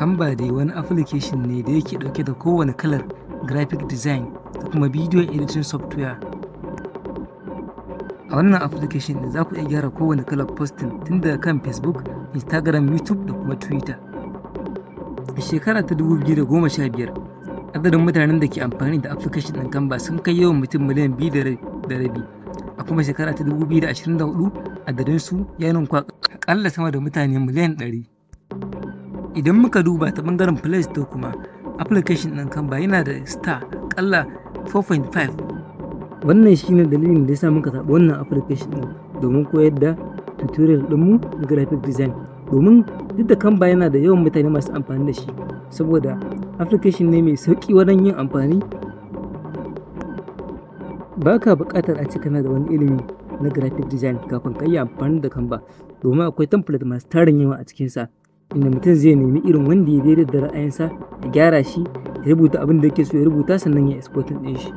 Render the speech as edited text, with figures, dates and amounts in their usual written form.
Canva dai wani application ne da yake ɗauke da kowane kalar graphic design da kuma video editing software. A wannan application ɗin za ku iya gyara kowane kalar posting tun daga kan Facebook, Instagram, YouTube da kuma Twitter. A shekara ta 2015, adadin mutanen da ke amfani da application ɗin Canva sun kai yawan mutum miliyan 2.5. A kuma shekara ta 2024, adadinsu ya nunka akalla sama da mutane miliyan 100. Idan muka duba ta ɓangaren Play Store kuma, application ɗin Canva yana da star akalla 4.5. Wannan shine dalilin da ya sa muka zaɓi wannan application ɗin domin koyar da tutorial ɗinmu na graphic design. Domin duk da Canva yana da yawan mutane masu amfani da shi, saboda application ne mai sauƙi wajen yin amfani. Ba ka buƙatar a ce kana da wani ilimi na graphic design kafin ka yi amfani da Canva, domin akwai template masu tarin yawa a cikinsa, inda mutum zai nemi irin wanda ya daidai da ra'ayinsa, ya gyara shi, ya rubuta abin da yake so ya rubuta sannan ya exporting ɗin shi.